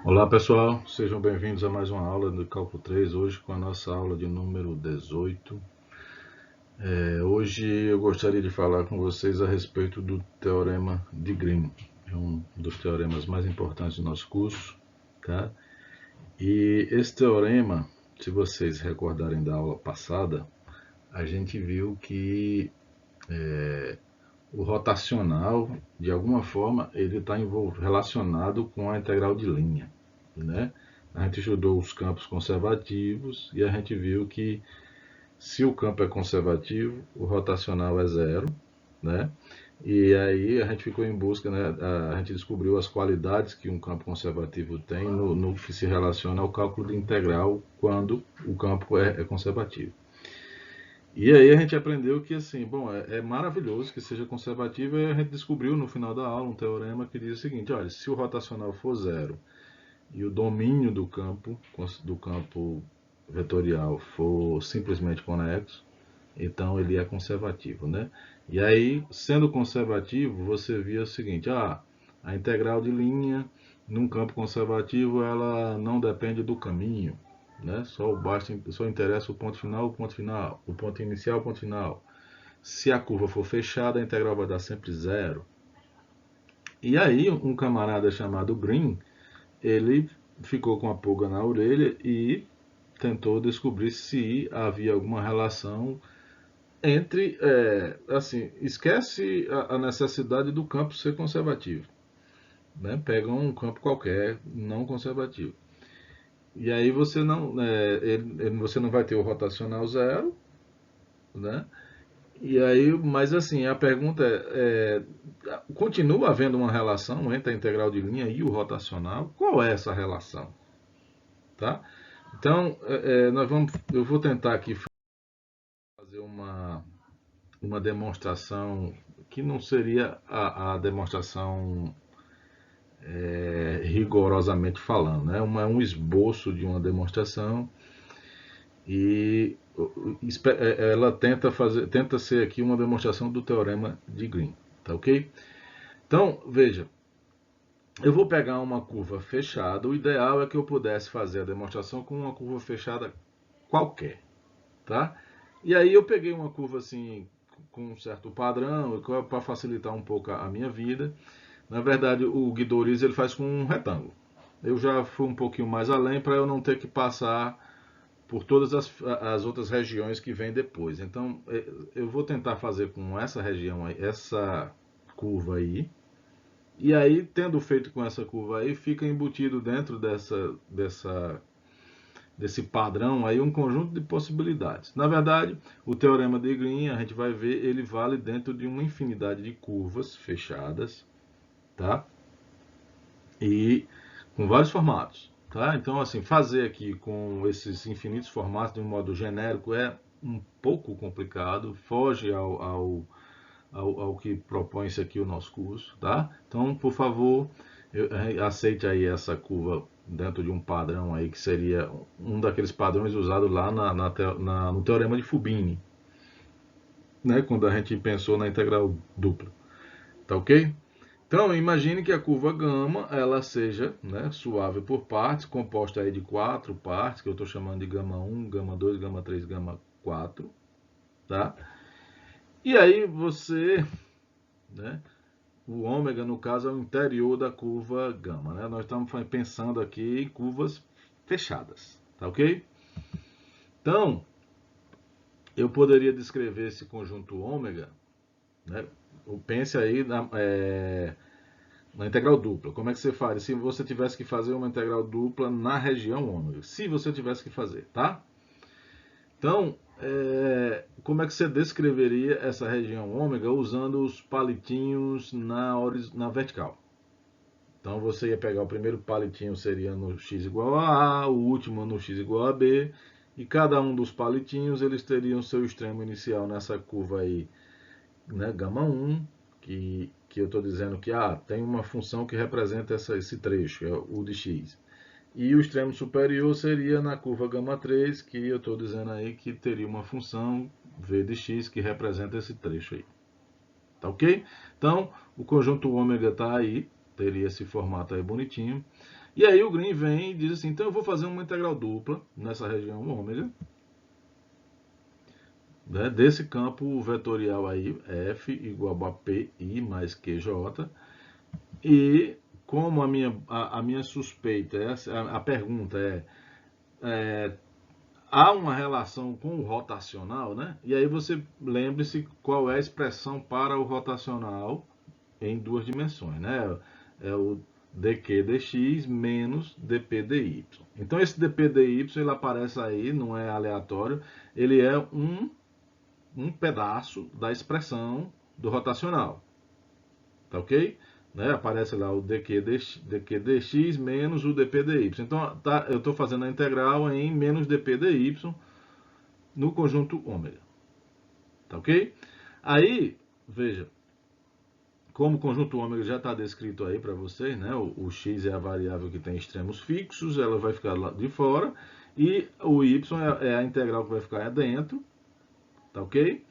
Olá pessoal, sejam bem-vindos a mais uma aula do Cálculo 3, hoje com a nossa aula de número 18. Hoje eu gostaria de falar com vocês a respeito do Teorema de Green, é um dos teoremas mais importantes do nosso curso, tá? E esse teorema, se vocês recordarem da aula passada, a gente viu que o rotacional, de alguma forma, ele está relacionado com a integral de linha, né? A gente estudou os campos conservativos e a gente viu que se o campo é conservativo, o rotacional é zero, né? E aí a gente ficou em busca, né? A gente descobriu as qualidades que um campo conservativo tem no que se relaciona ao cálculo de integral quando o campo é conservativo. E aí a gente aprendeu que assim, bom, é maravilhoso que seja conservativo e a gente descobriu no final da aula um teorema que diz o seguinte, olha, se o rotacional for zero e o domínio do campo vetorial for simplesmente conexo, então ele é conservativo, né? E aí, sendo conservativo, você via o seguinte, a integral de linha num campo conservativo ela não depende do caminho, né? Só interessa o ponto final, o ponto inicial, o ponto final. Se a curva for fechada, a integral vai dar sempre zero. E aí, um camarada chamado Green, ele ficou com a pulga na orelha e tentou descobrir se havia alguma relação entre, assim, esquece a necessidade do campo ser conservativo, né? Pega um campo qualquer não conservativo. E aí você não vai ter o rotacional zero, né? E aí, mas assim, a pergunta continua havendo uma relação entre a integral de linha e o rotacional? Qual é essa relação? Tá? Então, eu vou tentar aqui fazer uma demonstração que não seria a demonstração rigorosamente falando, né? Um esboço de uma demonstração e ela tenta ser aqui uma demonstração do teorema de Green, tá ok? Então, veja, eu vou pegar uma curva fechada, o ideal é que eu pudesse fazer a demonstração com uma curva fechada qualquer, tá? E aí eu peguei uma curva assim com um certo padrão para facilitar um pouco a minha vida. Na verdade, o Guidoriz ele faz com um retângulo. Eu já fui um pouquinho mais além para eu não ter que passar por todas as outras regiões que vêm depois. Então, eu vou tentar fazer com essa região aí, essa curva aí. E aí, tendo feito com essa curva aí, fica embutido dentro desse padrão aí um conjunto de possibilidades. Na verdade, o teorema de Green, a gente vai ver, ele vale dentro de uma infinidade de curvas fechadas, tá? E com vários formatos, tá? Então, assim, fazer aqui com esses infinitos formatos de um modo genérico é um pouco complicado, foge ao que propõe-se aqui o nosso curso, tá? Então, por favor, aceite aí essa curva dentro de um padrão aí que seria um daqueles padrões usados lá no teorema de Fubini, né? Quando a gente pensou na integral dupla, tá ok? Então, imagine que a curva gama ela seja, né, suave por partes, composta aí de quatro partes, que eu estou chamando de gama 1, gama 2, gama 3, gama 4, tá? E aí você, né, o ômega, no caso, é o interior da curva gama, né? Nós estamos pensando aqui em curvas fechadas, tá ok? Então, eu poderia descrever esse conjunto ômega, né? Pense aí na integral dupla. Como é que você faz? Se você tivesse que fazer uma integral dupla na região ômega. Se você tivesse que fazer, tá? Então, como é que você descreveria essa região ômega usando os palitinhos na vertical? Então você ia pegar o primeiro palitinho seria no x igual a A, o último no x igual a B, e cada um dos palitinhos eles teriam seu extremo inicial nessa curva aí, né, gama 1, que eu estou dizendo que tem uma função que representa esse trecho, é o de x. E o extremo superior seria na curva gama 3, que eu estou dizendo aí que teria uma função v de x que representa esse trecho aí. Tá ok? Então, o conjunto ômega está aí, teria esse formato aí bonitinho. E aí o Green vem e diz assim, então eu vou fazer uma integral dupla nessa região ômega, né, desse campo vetorial aí, f igual a pi mais qj, e como a minha suspeita, a pergunta é, há uma relação com o rotacional, né? E aí você lembre-se qual é a expressão para o rotacional em duas dimensões, né? É o dq dx menos dp dy. Então esse dp dy ele aparece aí, não é aleatório, ele é um pedaço da expressão do rotacional, tá ok? Né? Aparece lá o dq dx menos o dp dy. Então tá, eu estou fazendo a integral em menos dp dy no conjunto ômega, tá ok? Aí, veja, como o conjunto ômega já está descrito aí para vocês, né? O x é a variável que tem extremos fixos, ela vai ficar lá de fora, e o y é a integral que vai ficar dentro, tá ok?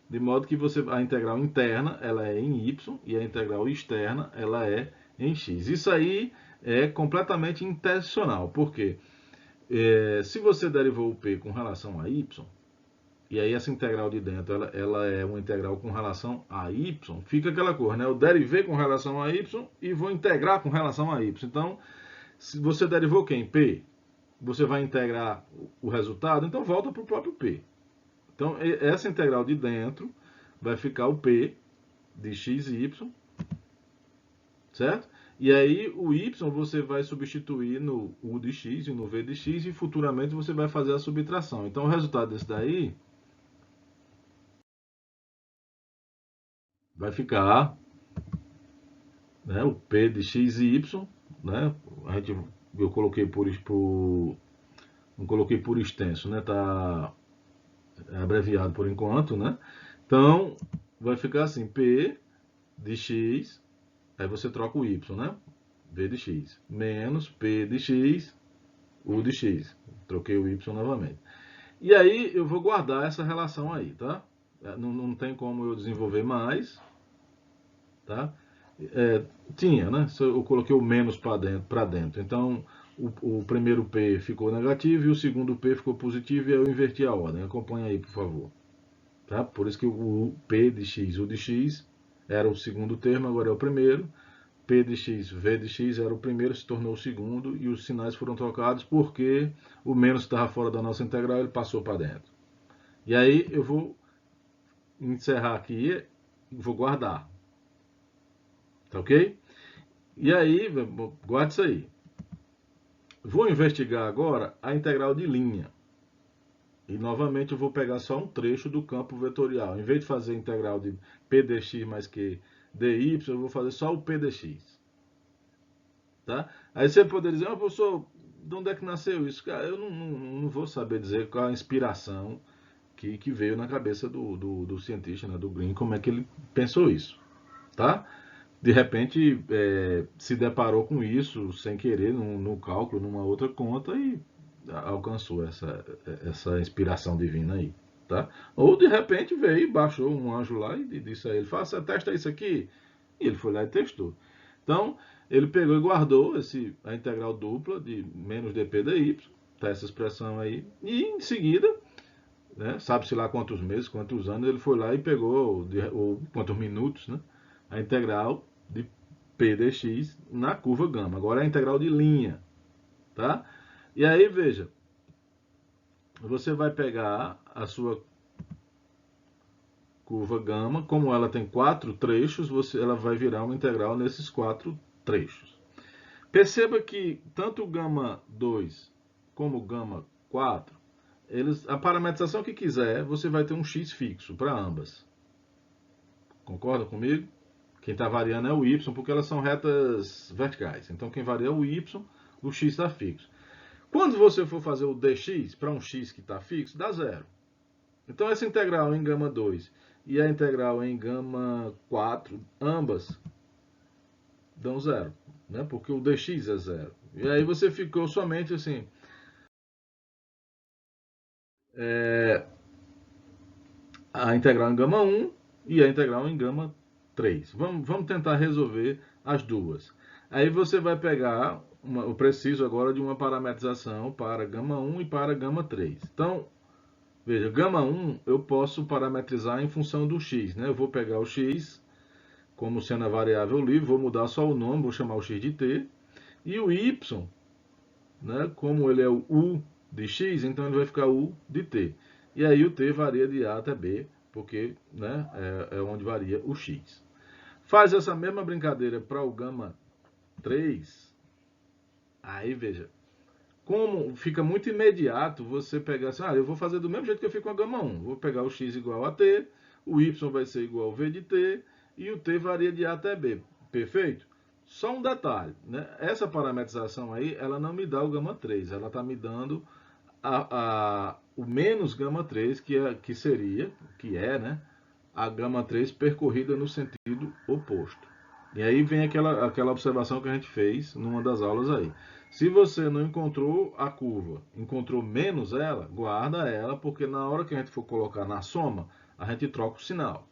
De modo que a integral interna ela é em y e a integral externa ela é em x. Isso aí é completamente intencional, porque se você derivou o p com relação a y, e aí essa integral de dentro ela é uma integral com relação a y, fica aquela coisa, né? Eu derivei com relação a y e vou integrar com relação a y. Então, se você derivou quem? P. Você vai integrar o resultado, então volta para o próprio P. Então, essa integral de dentro vai ficar o P de x e y, certo? E aí o y você vai substituir no u de x e no v de x e futuramente você vai fazer a subtração. Então, o resultado desse daí vai ficar, né, o P de x e y, né? Eu coloquei não coloquei por extenso, né? Tá abreviado por enquanto, né? Então vai ficar assim, P de x, aí você troca o y, né? V de x menos P de x, U de x. Troquei o y novamente. E aí eu vou guardar essa relação aí, tá? Não tem como eu desenvolver mais, tá? Tinha, né? Eu coloquei o menos para dentro. Então, o primeiro P ficou negativo e o segundo P ficou positivo e eu inverti a ordem. Acompanha aí, por favor. Tá? Por isso que o P de x, U de x era o segundo termo, agora é o primeiro. P de x, V de x era o primeiro, se tornou o segundo e os sinais foram trocados porque o menos estava fora da nossa integral, ele passou para dentro. E aí eu vou encerrar aqui e vou guardar. Tá ok? E aí, guarde isso aí. Vou investigar agora a integral de linha. E novamente eu vou pegar só um trecho do campo vetorial. Em vez de fazer a integral de P dx mais Q dy, eu vou fazer só o P dx. Tá? Aí você poderia dizer, professor, de onde é que nasceu isso? Cara, eu não vou saber dizer qual a inspiração que veio na cabeça do cientista, né, do Green, como é que ele pensou isso. Tá? De repente se deparou com isso sem querer no cálculo, numa outra conta e alcançou essa inspiração divina aí, tá? Ou de repente veio, baixou um anjo lá e disse a ele, testa isso aqui, e ele foi lá e testou. Então, ele pegou e guardou a integral dupla de menos dp dy, tá essa expressão aí, e em seguida, né, sabe-se lá quantos meses, quantos anos, ele foi lá e pegou, ou quantos minutos, né, a integral de P dx na curva gama. Agora é a integral de linha, tá? E aí, veja, você vai pegar a sua curva gama, como ela tem 4 trechos, ela vai virar uma integral nesses 4 trechos. Perceba que tanto o gama 2 como o gama 4, a parametrização que quiser, você vai ter um x fixo para ambas. Concorda comigo? Quem está variando é o y, porque elas são retas verticais. Então, quem varia é o y, o x está fixo. Quando você for fazer o dx para um x que está fixo, dá zero. Então, essa integral em gama 2 e a integral em gama 4, ambas dão zero, né? Porque o dx é zero. E aí você ficou somente assim... a integral em gama 1 e a integral em gama 3. Vamos tentar resolver as duas. Aí você vai pegar, eu preciso agora de uma parametrização para gama 1 e para gama 3. Então, veja, gama 1 eu posso parametrizar em função do x, né? Eu vou pegar o x como sendo a variável livre, vou mudar só o nome, vou chamar o x de t, e o y, né? Como ele é o u de x, então ele vai ficar u de t. E aí o t varia de a até b, porque, né, é onde varia o x. Faz essa mesma brincadeira para o gama 3, aí veja, como fica muito imediato você pegar assim, eu vou fazer do mesmo jeito que eu fiz com a gama 1. Vou pegar o x igual a t, o y vai ser igual ao v de t, e o t varia de a até b. Perfeito? Só um detalhe, né? Essa parametrização aí, ela não me dá o gama 3, ela está me dando o menos gama 3, que é, né, a gama 3 percorrida no sentido oposto. E aí vem aquela observação que a gente fez numa das aulas aí. Se você não encontrou a curva, encontrou menos ela, guarda ela, porque na hora que a gente for colocar na soma, a gente troca o sinal.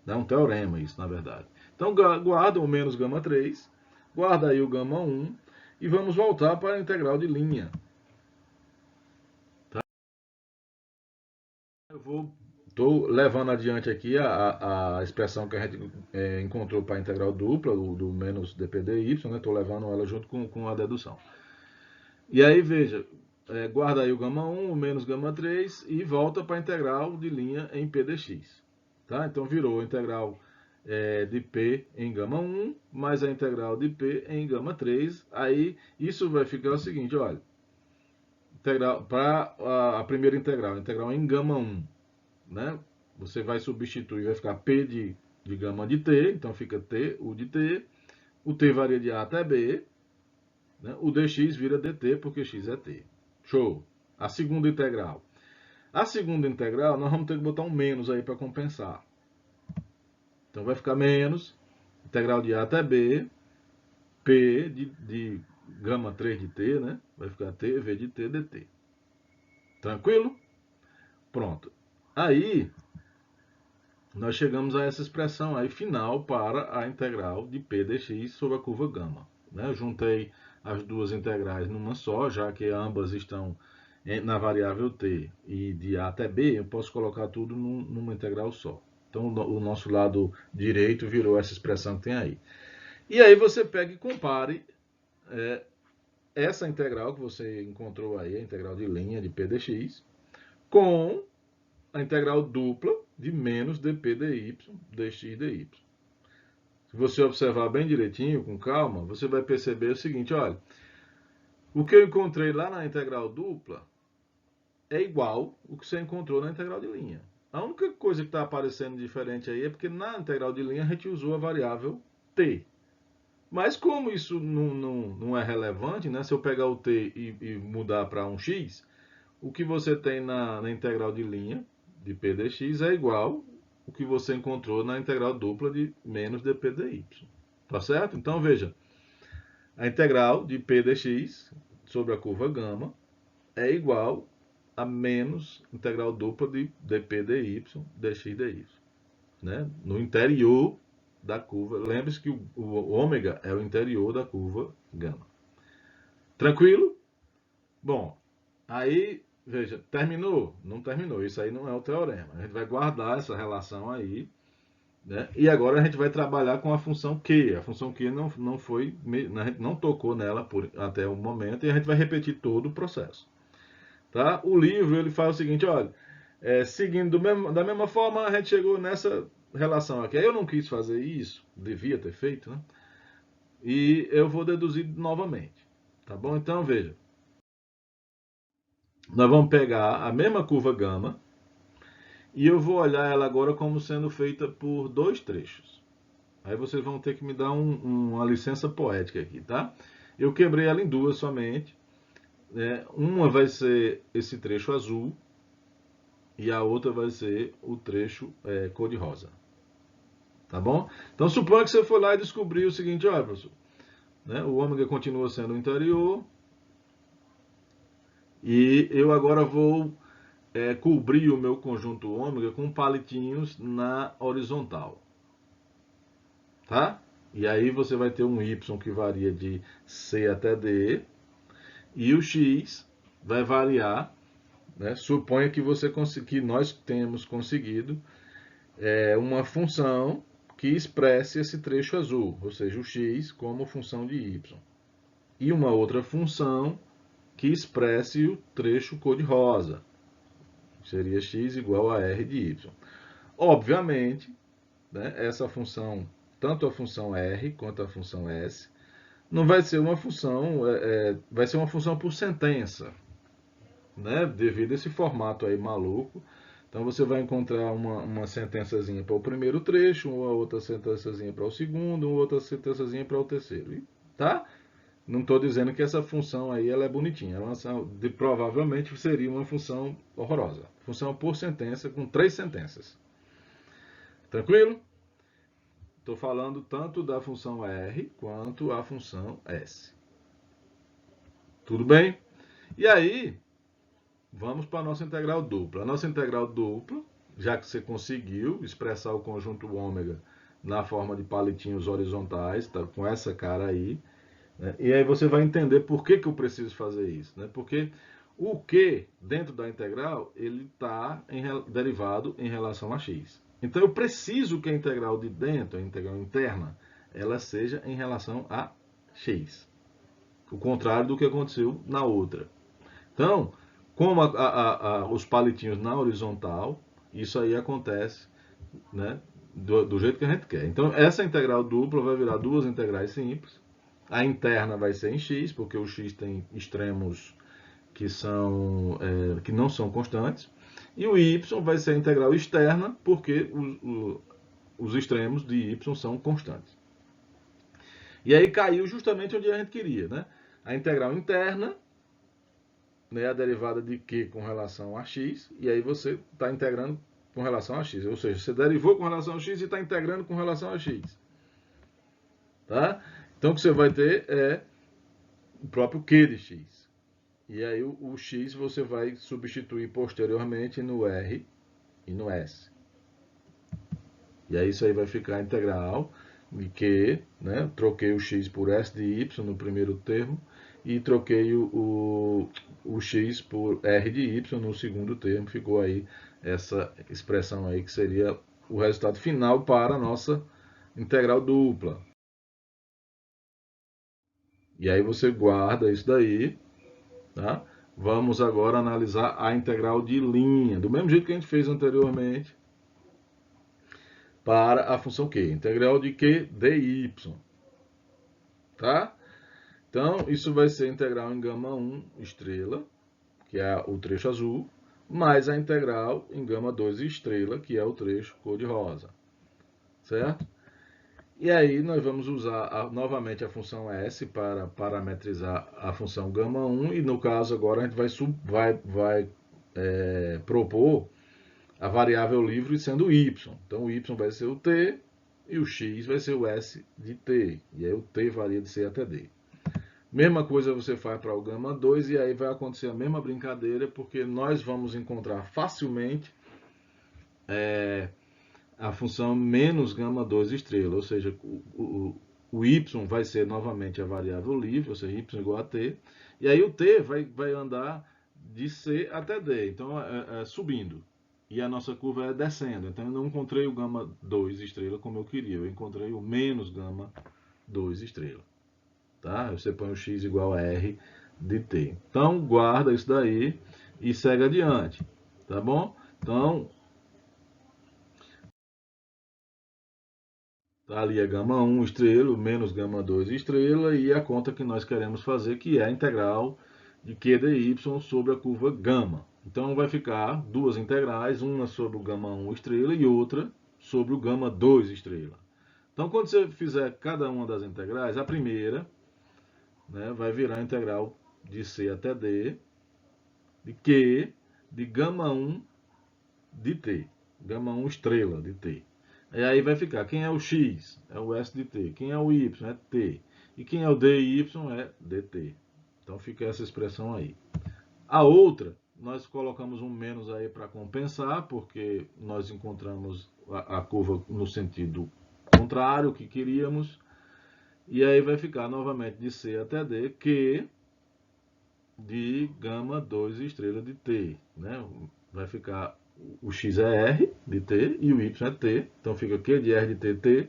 É um teorema isso, na verdade. Então guarda o menos gama 3, guarda aí o gama 1 e vamos voltar para a integral de linha. Tá? Estou levando adiante aqui a expressão que a gente encontrou para a integral dupla, do menos dp dy, né? Estou levando ela junto com a dedução. E aí, veja, guarda aí o gama 1, o menos gama 3 e volta para a integral de linha em p dx. Tá? Então virou a integral de p em gama 1 mais a integral de p em gama 3. Aí isso vai ficar o seguinte, olha, para a primeira integral em gama 1, né? Você vai substituir, vai ficar p de gama de t, então fica t, u de t, o t varia de a até b, né? O dx vira dt, porque x é t. Show! A segunda integral. A segunda integral, nós vamos ter que botar um menos aí para compensar. Então vai ficar menos, integral de a até b, p de gama 3 de t, né? Vai ficar t, v de t, dt. Tranquilo? Pronto. Aí, nós chegamos a essa expressão aí final para a integral de p dx sobre a curva gama. Né? Eu juntei as duas integrais numa só, já que ambas estão na variável t e de a até b, eu posso colocar tudo numa integral só. Então o nosso lado direito virou essa expressão que tem aí. E aí você pega e compare essa integral que você encontrou aí, a integral de linha de p dx, com a integral dupla de menos dp dy, dx dy. Se você observar bem direitinho, com calma, você vai perceber o seguinte, olha, o que eu encontrei lá na integral dupla é igual o que você encontrou na integral de linha. A única coisa que está aparecendo diferente aí é porque na integral de linha a gente usou a variável t. Mas como isso não é relevante, né? Se eu pegar o t e mudar para um x, o que você tem na integral de linha de p dx é igual o que você encontrou na integral dupla de menos dp dy. Tá certo? Então veja, a integral de p dx sobre a curva gama é igual a menos integral dupla de dp dy dx dy. Né? No interior da curva. Lembre-se que o ômega é o interior da curva gama. Tranquilo? Bom, aí, veja, terminou? Não terminou. Isso aí não é o teorema. A gente vai guardar essa relação aí. Né? E agora a gente vai trabalhar com a função Q. A função Q não foi, a gente não tocou nela até o momento e a gente vai repetir todo o processo. Tá? O livro ele faz o seguinte, olha, seguindo da mesma forma a gente chegou nessa relação aqui. Aí eu não quis fazer isso, devia ter feito, né? E eu vou deduzir novamente. Tá bom? Então veja, nós vamos pegar a mesma curva gama e eu vou olhar ela agora como sendo feita por dois trechos. Aí vocês vão ter que me dar uma licença poética aqui, tá? Eu quebrei ela em duas somente. Uma vai ser esse trecho azul e a outra vai ser o trecho cor-de-rosa. Tá bom? Então suponha que você foi lá e descobriu o seguinte, olha, professor, né? O ômega continua sendo o interior e eu agora vou cobrir o meu conjunto ômega com palitinhos na horizontal. Tá? E aí você vai ter um y que varia de C até D, e o x vai variar, né? Suponha que que nós temos conseguido uma função que expresse esse trecho azul, ou seja, o x como função de y. E uma outra função que expresse o trecho cor-de-rosa, seria x igual a r de y. Obviamente, né, essa função, tanto a função r quanto a função s, não vai ser uma função, vai ser uma função por sentença, né, devido a esse formato aí maluco. Então você vai encontrar uma sentençazinha para o primeiro trecho, uma outra sentençazinha para o segundo, uma outra sentençazinha para o terceiro, tá? Não estou dizendo que essa função aí ela é bonitinha, provavelmente seria uma função horrorosa. Função por sentença com 3 sentenças. Tranquilo? Estou falando tanto da função R quanto a função S. Tudo bem? E aí, vamos para a nossa integral dupla. A nossa integral dupla, já que você conseguiu expressar o conjunto ômega na forma de palitinhos horizontais, tá, com essa cara aí, né? E aí você vai entender por que eu preciso fazer isso, né? Porque o Q dentro da integral, ele está derivado em relação a x. Então eu preciso que a integral de dentro, a integral interna, ela seja em relação a x. O contrário do que aconteceu na outra. Então, como os palitinhos na horizontal, isso aí acontece, né, do jeito que a gente quer. Então essa integral dupla vai virar duas integrais simples. A interna vai ser em x, porque o x tem extremos que não são constantes. E o y vai ser a integral externa, porque os extremos de y são constantes. E aí caiu justamente onde a gente queria, né? A integral interna, né, a derivada de q com relação a x, e aí você está integrando com relação a x. Ou seja, você derivou com relação a x e está integrando com relação a x. Tá? Então o que você vai ter é o próprio q de x. E aí o x você vai substituir posteriormente no r e no s. E aí isso aí vai ficar integral de q, né? Troquei o x por s de y no primeiro termo e troquei o x por r de y no segundo termo. Ficou aí essa expressão aí que seria o resultado final para a nossa integral dupla. E aí você guarda isso daí, tá? Vamos agora analisar a integral de linha, do mesmo jeito que a gente fez anteriormente, para a função q. Integral de q dy, tá? Então, isso vai ser integral em gama 1 estrela, que é o trecho azul, mais a integral em gama 2 estrela, que é o trecho cor-de-rosa, certo? E aí nós vamos usar novamente a função S para parametrizar a função gama 1 e no caso agora a gente vai propor a variável livre sendo y. Então o y vai ser o t e o x vai ser o s de t. E aí o t varia de c até d. Mesma coisa você faz para o gama 2 e aí vai acontecer a mesma brincadeira porque nós vamos encontrar facilmente a função menos gama 2 estrela, ou seja, o y vai ser novamente a variável livre, ou seja, y igual a t, e aí o t vai andar de C até D, então subindo, e a nossa curva é descendo, então eu não encontrei o gama 2 estrela como eu queria, eu encontrei o menos gama 2 estrela, tá? Você põe o x igual a R de t. Então guarda isso daí e segue adiante, tá bom? Então tá ali a gama 1 estrela, menos gama 2 estrela, e a conta que nós queremos fazer, que é a integral de q dy sobre a curva gama. Então vai ficar duas integrais, uma sobre o gama 1 estrela e outra sobre o gama 2 estrela. Então quando você fizer cada uma das integrais, a primeira, né, vai virar a integral de c até d, de q, de gama 1 de t, gama 1 estrela de t. E aí vai ficar, quem é o x? É o s de t. Quem é o y? É t. E quem é o dy? É dt. Então fica essa expressão aí. A outra, nós colocamos um menos aí para compensar, porque nós encontramos a curva no sentido contrário que queríamos. E aí vai ficar novamente de C até D, Q de gama 2 estrela de T, né? Vai ficar o X é R de T e o Y é T, então fica Q de R de T, T,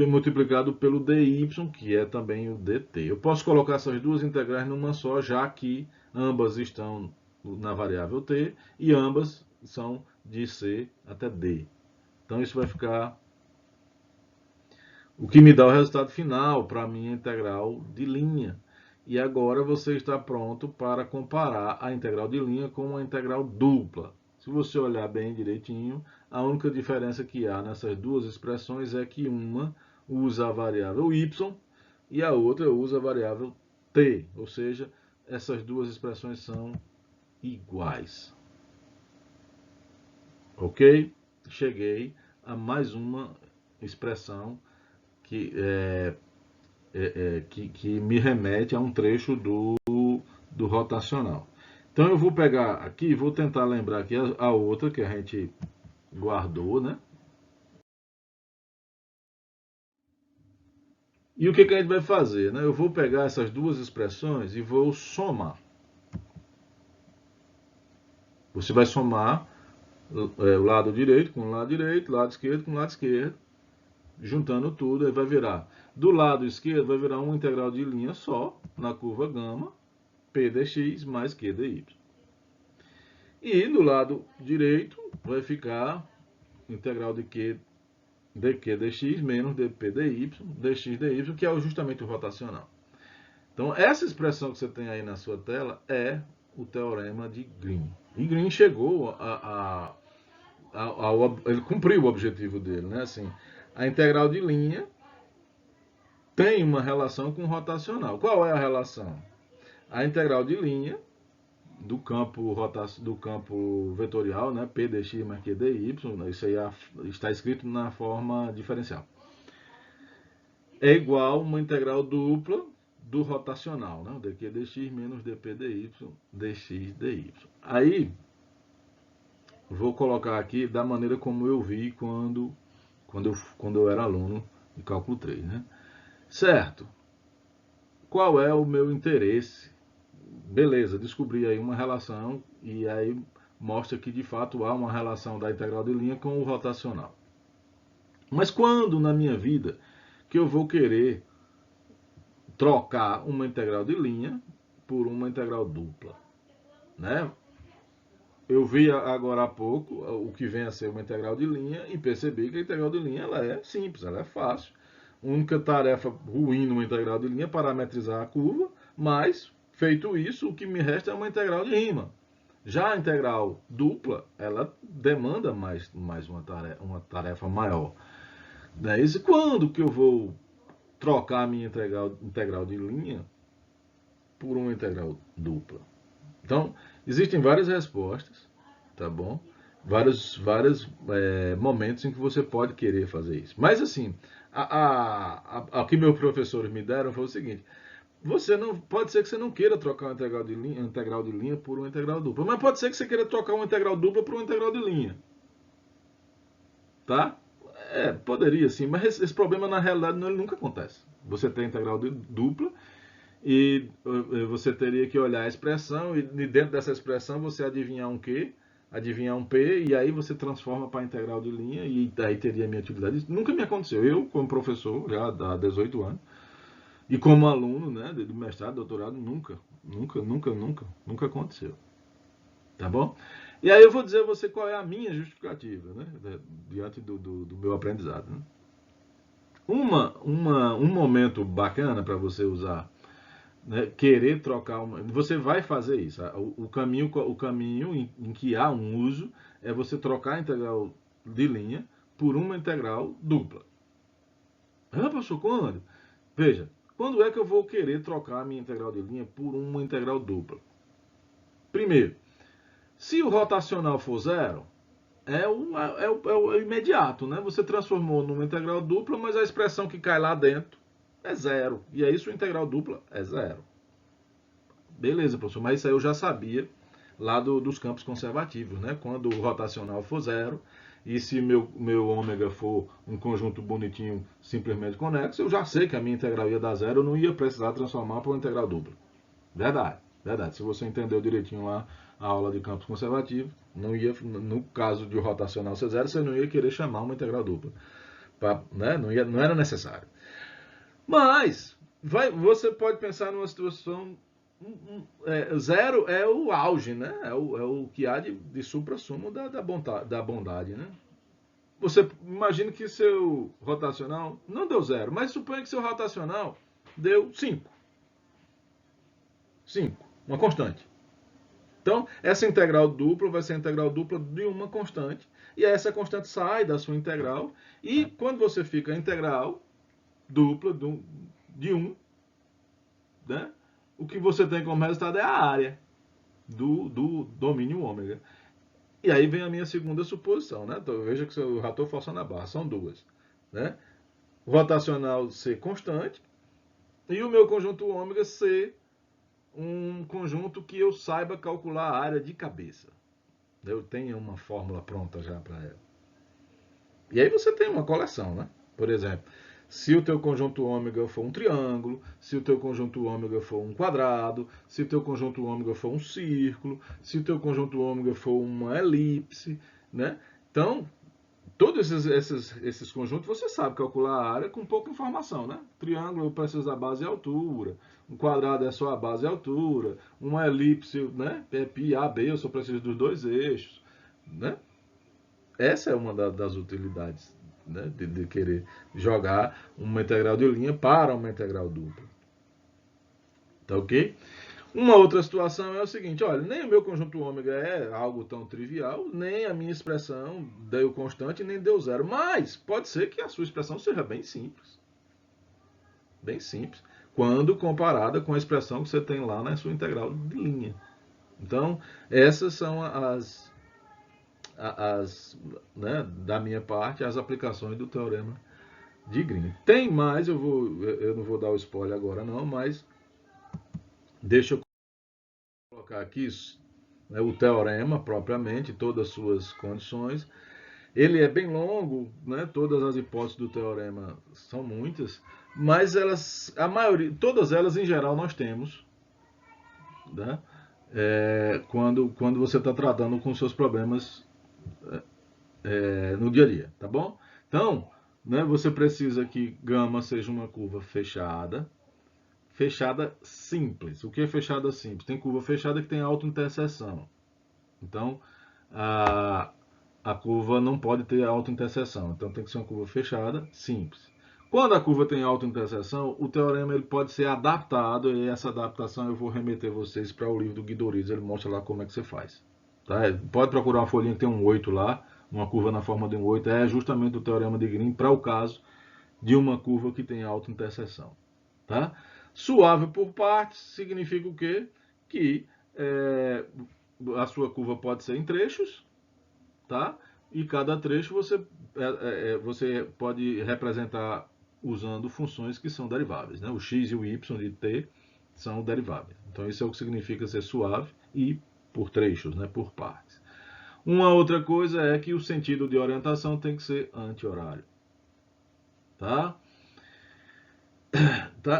multiplicado pelo dy, que é também o dt. Eu posso colocar essas duas integrais numa só, já que ambas estão na variável t e ambas são de c até d. Então isso vai ficar o que me dá o resultado final para a minha integral de linha. E agora você está pronto para comparar a integral de linha com a integral dupla. Se você olhar bem direitinho, a única diferença que há nessas duas expressões é que uma usa a variável y e a outra usa a variável t, ou seja, essas duas expressões são iguais. Ok? Cheguei a mais uma expressão que que me remete a um trecho do rotacional. Então eu vou pegar aqui e vou tentar lembrar aqui a outra que a gente guardou, né? E o que a gente vai fazer? Né? Eu vou pegar essas duas expressões e vou somar. Você vai somar o lado direito com o lado direito, lado esquerdo com o lado esquerdo, juntando tudo, aí vai virar. Do lado esquerdo vai virar uma integral de linha só, na curva gama, P dx mais Q dy. E do lado direito vai ficar integral de Q dq dx menos dp dy, dx dy, que é justamente o rotacional. Então, essa expressão que você tem aí na sua tela é o teorema de Green. E Green chegou ele cumpriu o objetivo dele, né? Assim, a integral de linha tem uma relação com o rotacional. Qual é a relação? A integral de linha do campo vetorial, né, P dx mais Q dy, isso aí está escrito na forma diferencial. É igual a uma integral dupla do rotacional, né, dq dx menos dp dy, dx dy. Aí, vou colocar aqui da maneira como eu vi quando eu era aluno de cálculo 3, né? Certo. Qual é o meu interesse? Beleza, descobri aí uma relação e aí mostra que de fato há uma relação da integral de linha com o rotacional. Mas quando na minha vida que eu vou querer trocar uma integral de linha por uma integral dupla, né? Eu vi agora há pouco o que vem a ser uma integral de linha e percebi que a integral de linha ela é simples, ela é fácil. A única tarefa ruim numa integral de linha é parametrizar a curva, mas feito isso, o que me resta é uma integral de Riemann. Já a integral dupla, ela demanda mais uma tarefa maior. E quando que eu vou trocar a minha integral de linha por uma integral dupla? Então, existem várias respostas, tá bom? Vários momentos em que você pode querer fazer isso. Mas assim, o que meus professores me deram foi o seguinte: você não pode ser que você não queira trocar uma integral de linha por uma integral dupla, mas pode ser que você queira trocar uma integral dupla por uma integral de linha, tá? Poderia sim, mas esse problema na realidade ele nunca acontece. Você tem integral dupla e você teria que olhar a expressão e dentro dessa expressão você adivinhar um Q, adivinhar um P e aí você transforma para a integral de linha e aí teria a minha utilidade. Isso nunca me aconteceu. Eu, como professor, já há 18 anos, e como aluno, né, de mestrado, doutorado, nunca aconteceu. Tá bom? E aí eu vou dizer a você qual é a minha justificativa, né, diante do meu aprendizado. Né? Um momento bacana para você usar, né, querer trocar uma. Você vai fazer isso. O caminho em que há um uso é você trocar a integral de linha por uma integral dupla. Ah, professor, quando? Veja, quando é que eu vou querer trocar a minha integral de linha por uma integral dupla? Primeiro, se o rotacional for zero, é o imediato, né? Você transformou numa integral dupla, mas a expressão que cai lá dentro é zero. E aí sua integral dupla é zero. Beleza, professor, mas isso aí eu já sabia lá dos campos conservativos, né? Quando o rotacional for zero, e se meu ômega for um conjunto bonitinho simplesmente conexo, eu já sei que a minha integral ia dar zero, eu não ia precisar transformar para uma integral dupla. Verdade, verdade. Se você entendeu direitinho lá a aula de campos conservativos, não ia, no caso de rotacional ser zero, você não ia querer chamar uma integral dupla. Né? Não era necessário. Mas você pode pensar numa situação. Zero é o auge, né? É o que há de supra-sumo da bondade, né? Você imagina que seu rotacional não deu zero, mas suponha que seu rotacional deu 5. 5, uma constante. Então, essa integral dupla vai ser a integral dupla de uma constante. E essa constante sai da sua integral. E quando você fica a integral dupla de 1, né, o que você tem como resultado é a área do domínio ômega. E aí vem a minha segunda suposição. Né? Então, veja que eu já estou forçando a barra. São duas. Né? O rotacional ser constante e o meu conjunto ômega ser um conjunto que eu saiba calcular a área de cabeça. Eu tenho uma fórmula pronta já para ela. E aí você tem uma coleção, né? Por exemplo, se o teu conjunto ômega for um triângulo, se o teu conjunto ômega for um quadrado, se o teu conjunto ômega for um círculo, se o teu conjunto ômega for uma elipse, né? Então, todos esses conjuntos você sabe calcular a área com pouca informação, né? Triângulo eu preciso da base e altura, um quadrado é só a base e altura, uma elipse, né? É π, A, B, eu só preciso dos dois eixos, né? Essa é uma das utilidades, né? de querer jogar uma integral de linha para uma integral dupla. Tá ok? Uma outra situação é o seguinte, olha, nem o meu conjunto ômega é algo tão trivial, nem a minha expressão deu constante, nem deu zero. Mas pode ser que a sua expressão seja bem simples. Bem simples. Quando comparada com a expressão que você tem lá na sua integral de linha. Então, essas são né, da minha parte, as aplicações do teorema de Green. Tem mais, eu não vou dar o spoiler agora não, mas deixa eu colocar aqui né, o teorema propriamente, todas as suas condições. Ele é bem longo, né? Todas as hipóteses do teorema são muitas, mas a maioria, todas elas em geral nós temos, né? Quando você está tratando com seus problemas no dia a dia, tá bom? Então, né, você precisa que gama seja uma curva fechada, fechada simples. O que é fechada simples? Tem curva fechada que tem autointerseção. Então, a curva não pode ter autointerseção. Então, tem que ser uma curva fechada simples. Quando a curva tem autointerseção, o teorema ele pode ser adaptado, e essa adaptação eu vou remeter vocês para o livro do Guidoriz, ele mostra lá como é que você faz. Tá? Pode procurar uma folhinha que tem um 8 lá, uma curva na forma de um 8, é justamente o teorema de Green para o caso de uma curva que tem autointerseção. Tá? Suave por partes significa o quê? Que a sua curva pode ser em trechos, tá? E cada trecho você pode representar usando funções que são deriváveis, né? O x e o y de t são deriváveis. Então isso é o que significa ser suave e por trechos, né? Por partes. Uma outra coisa é que o sentido de orientação tem que ser anti-horário, tá?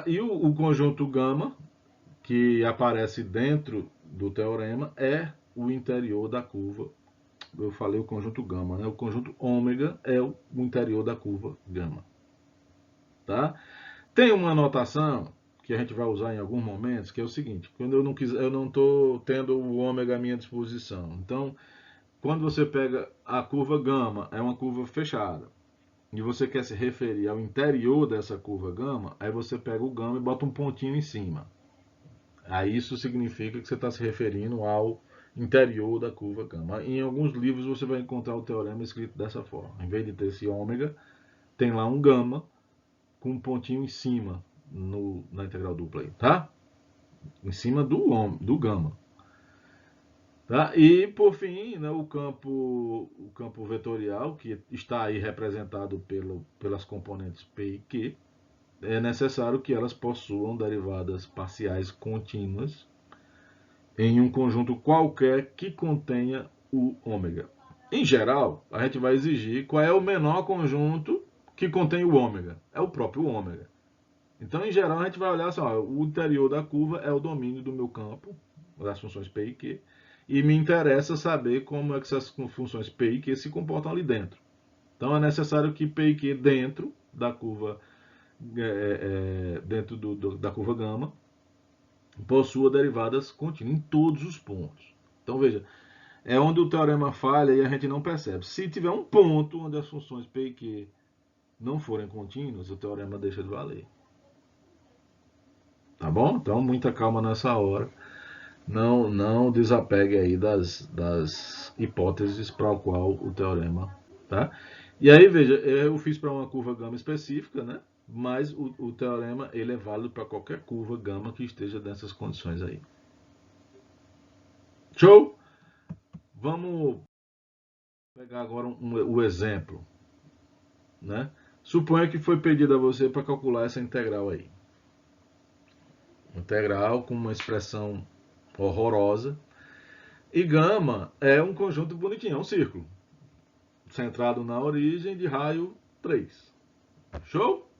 E o conjunto gama que aparece dentro do teorema é o interior da curva. Eu falei o conjunto gama, né? O conjunto ômega é o interior da curva gama. Tá? Tem uma notação que a gente vai usar em alguns momentos, que é o seguinte: quando eu não estou tendo o ômega à minha disposição. Então, quando você pega a curva gama, é uma curva fechada, e você quer se referir ao interior dessa curva gama, aí você pega o gama e bota um pontinho em cima. Aí isso significa que você está se referindo ao interior da curva gama. Em alguns livros você vai encontrar o teorema escrito dessa forma. Em vez de ter esse ômega, tem lá um gama com um pontinho em cima na integral dupla aí, tá? Em cima do gama. Tá? E por fim, né, o campo vetorial, que está aí representado pelas componentes P e Q, é necessário que elas possuam derivadas parciais contínuas em um conjunto qualquer que contenha o ômega. Em geral, a gente vai exigir qual é o menor conjunto que contém o ômega. É o próprio ômega. Então, em geral, a gente vai olhar assim, ó, o interior da curva é o domínio do meu campo, das funções P e Q, e me interessa saber como é que essas funções P e Q se comportam ali dentro. Então, é necessário que P e Q dentro da curva, dentro da curva gama, possua derivadas contínuas em todos os pontos. Então, veja, é onde o teorema falha e a gente não percebe. Se tiver um ponto onde as funções P e Q não forem contínuas, o teorema deixa de valer. Tá bom? Então, muita calma nessa hora. Não desapegue aí das hipóteses para o qual o teorema, tá? E aí, veja, eu fiz para uma curva gama específica, né? Mas o teorema ele é válido para qualquer curva gama que esteja nessas condições aí. Show? Vamos pegar agora o exemplo, né? Suponha que foi pedido a você para calcular essa integral aí. Integral com uma expressão horrorosa. E gama é um conjunto bonitinho, é um círculo. Centrado na origem de raio 3. Show?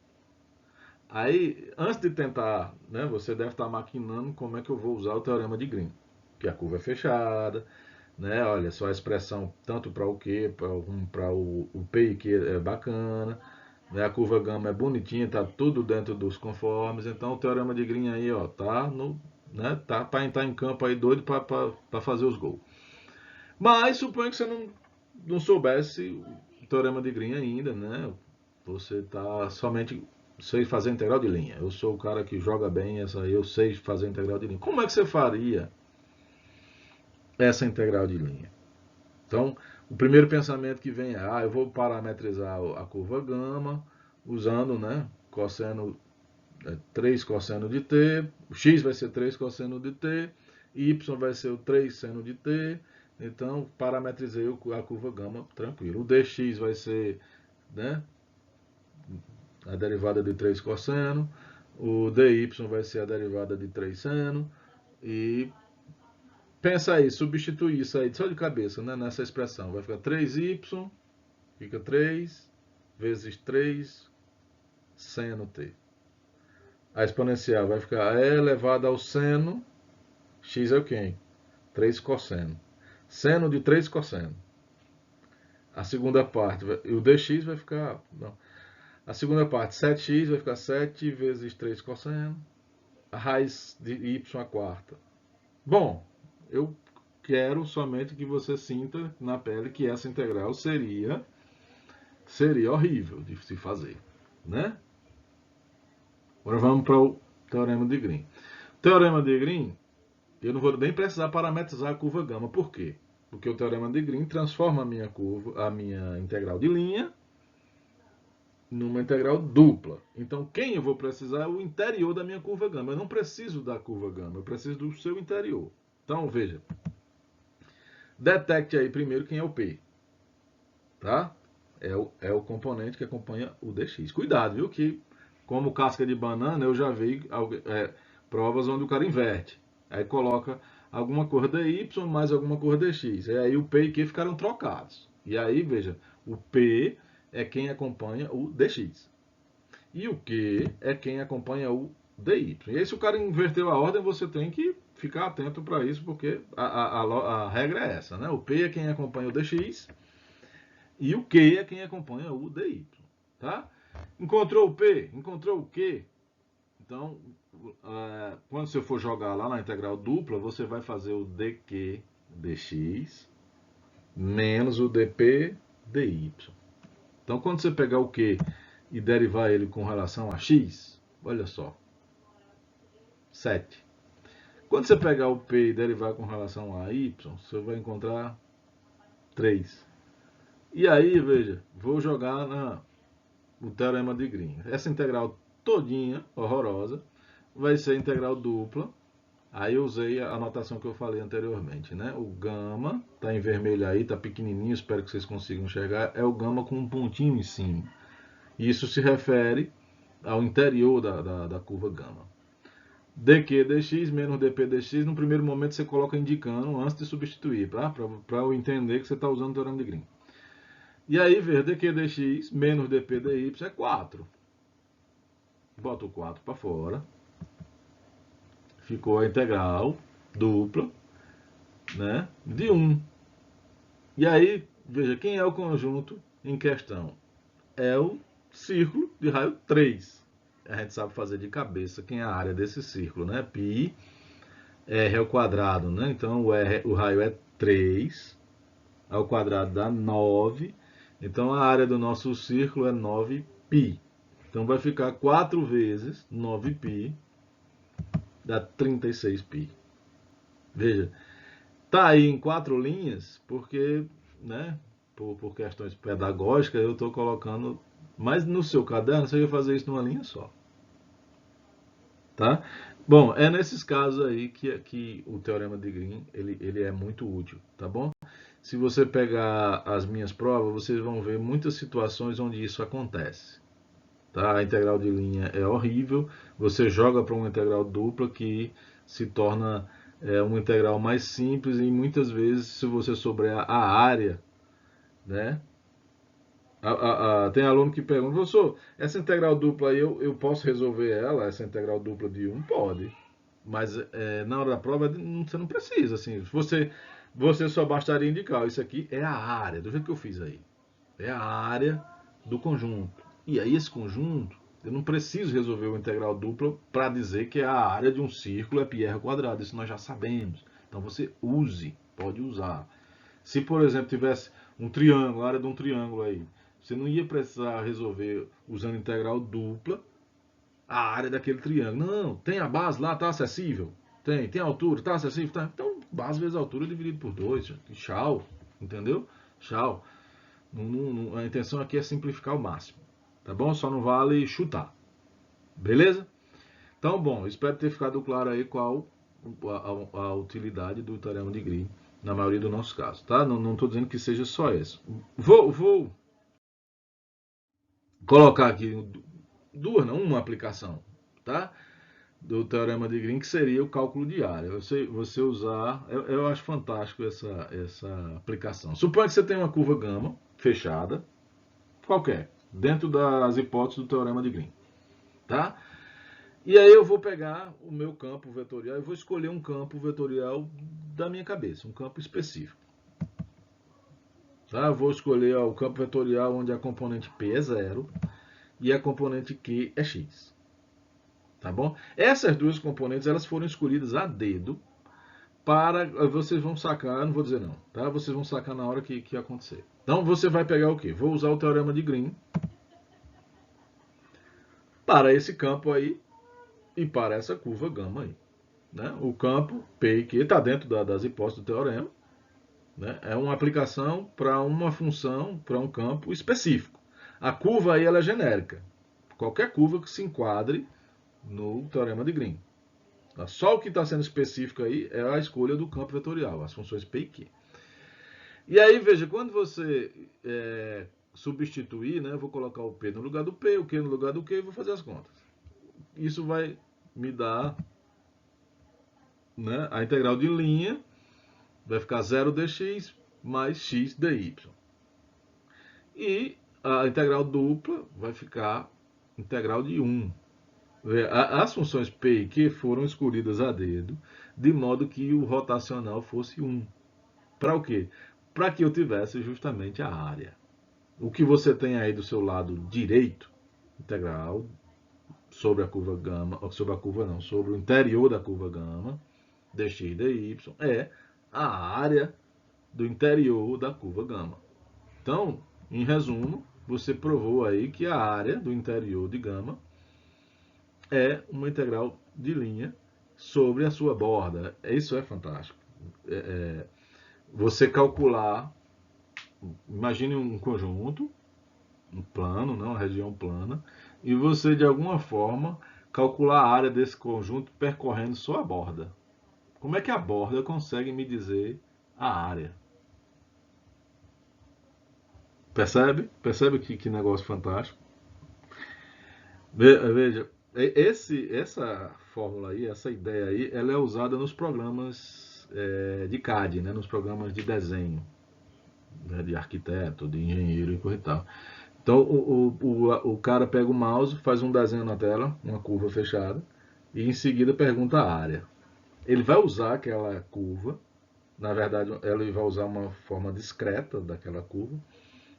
Aí, antes de tentar, né, você deve estar maquinando como é que eu vou usar o teorema de Green. Que a curva é fechada, né? Olha só a expressão tanto para o Q, para o P e Q é bacana. Né? A curva gama é bonitinha, tá tudo dentro dos conformes. Então o teorema de Green aí, ó, tá no, né, tá para entrar em campo aí doido para fazer os gols. Mas suponho que você não soubesse o teorema de Green ainda, né? Você tá somente sei fazer integral de linha. Eu sou o cara que joga bem essa, eu sei fazer integral de linha. Como é que você faria essa integral de linha? Então, o primeiro pensamento que vem é, eu vou parametrizar a curva gama usando, né, cosseno 3 cosseno de t, o x vai ser 3 cosseno de t, y vai ser o 3 seno de t. Então, parametrizei a curva gama tranquilo. O dx vai ser, né, a derivada de 3 cosseno, o dy vai ser a derivada de 3 seno, e pensa aí, substituir isso aí só de cabeça, né, nessa expressão. Vai ficar 3y, fica 3 vezes 3 seno t. A exponencial vai ficar e elevado ao seno, x é o quê? 3 cosseno. Seno de 3 cosseno. A segunda parte, o dx vai ficar... Não. A segunda parte, 7x vai ficar 7 vezes 3 cosseno. A raiz de y a quarta. Bom, eu quero somente que você sinta na pele que essa integral seria horrível de se fazer, né? Agora vamos para o teorema de Green. Teorema de Green, eu não vou nem precisar parametrizar a curva gama. Por quê? Porque o teorema de Green transforma a minha integral de linha numa integral dupla. Então, quem eu vou precisar é o interior da minha curva gama. Eu não preciso da curva gama, eu preciso do seu interior. Então, veja, detecte aí primeiro quem é o P, tá? É o componente que acompanha o dx. Cuidado, viu? Que como casca de banana, eu já vi provas onde o cara inverte. Aí coloca alguma cor dy mais alguma cor dx. E aí o P e Q ficaram trocados. E aí, veja, o P é quem acompanha o dx. E o Q é quem acompanha o dy. E aí, se o cara inverteu a ordem, você tem que ficar atento para isso, porque a regra é essa, né? O P é quem acompanha o dx e o Q é quem acompanha o dy, tá? Encontrou o P? Encontrou o Q? Então, quando você for jogar lá na integral dupla, você vai fazer o dq dx menos o dp dy. Então, quando você pegar o Q e derivar ele com relação a x, olha só, 7. Quando você pegar o P e derivar com relação a y, você vai encontrar 3. E aí, veja, vou jogar o teorema de Green. Essa integral todinha, horrorosa, vai ser integral dupla. Aí eu usei a anotação que eu falei anteriormente, né? O gama, tá em vermelho aí, tá pequenininho, espero que vocês consigam enxergar, é o gama com um pontinho em cima. Isso se refere ao interior da curva gama. dq dx menos dp dx, no primeiro momento você coloca indicando antes de substituir, para eu entender que você está usando o teorema de Green. E aí, veja, dq dx menos dp dy é 4. Bota o 4 para fora. Ficou a integral dupla, né, de 1. E aí, veja, quem é o conjunto em questão? É o círculo de raio 3. A gente sabe fazer de cabeça quem é a área desse círculo, né? Π r ao quadrado, né? Então o raio é 3 ao quadrado dá 9. Então a área do nosso círculo é 9π. Então vai ficar 4 vezes 9π dá 36π. Veja, tá aí em 4 linhas porque, né, por questões pedagógicas eu estou colocando, mas no seu caderno você vai fazer isso numa linha só. Tá? Bom, é nesses casos aí que o teorema de Green ele é muito útil, tá bom? Se você pegar as minhas provas, vocês vão ver muitas situações onde isso acontece. Tá? A integral de linha é horrível, você joga para uma integral dupla que se torna uma integral mais simples e muitas vezes, se você souber a área, né? Tem aluno que pergunta, professor, essa integral dupla aí eu posso resolver ela, essa integral dupla de 1? Pode. Mas na hora da prova você não precisa. Assim, você só bastaria indicar, isso aqui é a área, do jeito que eu fiz aí. É a área do conjunto. E aí esse conjunto, eu não preciso resolver o integral dupla para dizer que é a área de um círculo é πr ao quadrado. Isso nós já sabemos. Então você pode usar. Se, por exemplo, tivesse um triângulo, a área de um triângulo aí, você não ia precisar resolver usando integral dupla a área daquele triângulo. Não, tem a base lá, está acessível. Tem a altura, está acessível. Tá. Então, base vezes a altura dividido por 2. Tchau. Entendeu? Tchau. A intenção aqui é simplificar ao máximo. Tá bom? Só não vale chutar. Beleza? Então, bom, espero ter ficado claro aí qual a utilidade do teorema de Green na maioria dos nossos casos, tá? Não estou dizendo que seja só esse. Vou colocar aqui uma aplicação, tá? Do teorema de Green, que seria o cálculo de área. Você usar, eu acho fantástico essa aplicação. Suponha que você tem uma curva gama fechada, qualquer, dentro das hipóteses do teorema de Green, tá? E aí eu vou pegar o meu campo vetorial e vou escolher um campo vetorial da minha cabeça, um campo específico. Tá? Eu vou escolher o campo vetorial onde a componente P é 0 e a componente Q é x. Tá bom? Essas duas componentes elas foram escolhidas a dedo para... Vocês vão sacar, não vou dizer não, tá? Vocês vão sacar na hora que acontecer. Então você vai pegar o quê? Vou usar o teorema de Green para esse campo aí e para essa curva gama aí. Né? O campo P e Q está dentro das hipóteses do teorema. Né? É uma aplicação para uma função, para um campo específico. A curva aí ela é genérica. Qualquer curva que se enquadre no teorema de Green. Só o que está sendo específico aí é a escolha do campo vetorial, as funções P e Q. E aí, veja, quando você substituir, né, eu vou colocar o P no lugar do P, o Q no lugar do Q e vou fazer as contas. Isso vai me dar, né, a integral de linha, vai ficar 0 dx mais x dy. E a integral dupla vai ficar integral de 1. As funções P e Q foram escolhidas a dedo, de modo que o rotacional fosse 1. Para o quê? Para que eu tivesse justamente a área. O que você tem aí do seu lado direito, integral sobre a curva gama, sobre a curva não, sobre o interior da curva gama, dx e dy, é a área do interior da curva gama. Então, em resumo, você provou aí que a área do interior de gama é uma integral de linha sobre a sua borda. Isso é fantástico. Você calcular, imagine um conjunto, um plano, não, uma região plana, e você de alguma forma calcular a área desse conjunto percorrendo sua borda. Como é que a borda consegue me dizer a área? Percebe? Percebe que negócio fantástico? Veja, Essa fórmula aí, essa ideia aí, ela é usada nos programas de CAD, né? Nos programas de desenho, né? De arquiteto, de engenheiro e coisa e tal. Então o cara pega o mouse, faz um desenho na tela, uma curva fechada, e em seguida pergunta a área. Ele vai usar aquela curva, na verdade ele vai usar uma forma discreta daquela curva,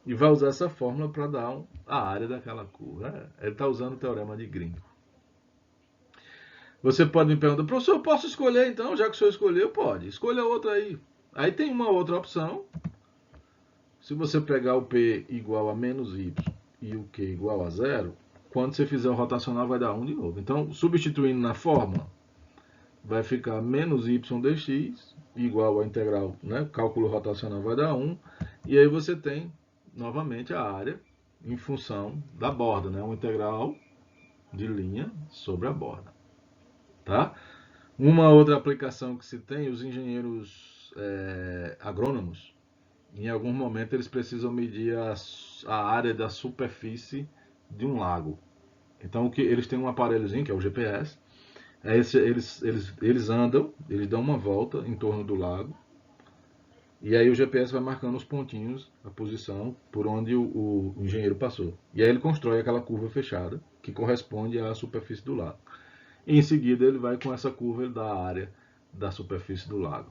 e vai usar essa fórmula para dar a área daquela curva. Ele está usando o teorema de Green. Você pode me perguntar, professor, eu posso escolher então? Já que o senhor escolheu, pode. Escolha outra aí. Aí tem uma outra opção. Se você pegar o P igual a menos Y e o Q igual a zero, quando você fizer o rotacional vai dar 1 de novo. Então, substituindo na fórmula, vai ficar menos y dx igual a integral, né? O cálculo rotacional vai dar 1. E aí você tem, novamente, a área em função da borda, né? Uma integral de linha sobre a borda. Tá? Uma outra aplicação que se tem, os engenheiros agrônomos, em algum momento eles precisam medir a área da superfície de um lago. Então eles têm um aparelhozinho, que é o GPS, eles andam, eles dão uma volta em torno do lago, e aí o GPS vai marcando os pontinhos, a posição por onde o engenheiro passou. E aí ele constrói aquela curva fechada, que corresponde à superfície do lago. E em seguida ele vai com essa curva, ele dá a área da superfície do lago.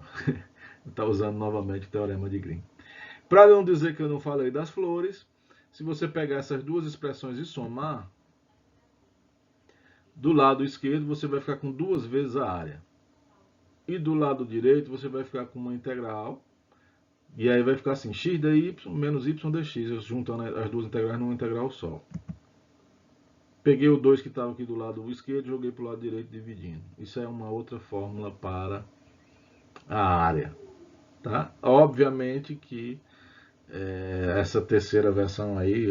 Está usando novamente o teorema de Green. Para não dizer que eu não falei das flores, se você pegar essas duas expressões e somar, do lado esquerdo você vai ficar com 2 vezes a área. E do lado direito você vai ficar com uma integral. E aí vai ficar assim, x dy menos y dx, juntando as duas integrais numa integral só. Peguei o 2 que estava aqui do lado esquerdo e joguei para o lado direito dividindo. Isso é uma outra fórmula para a área. Tá? Obviamente que essa terceira versão aí,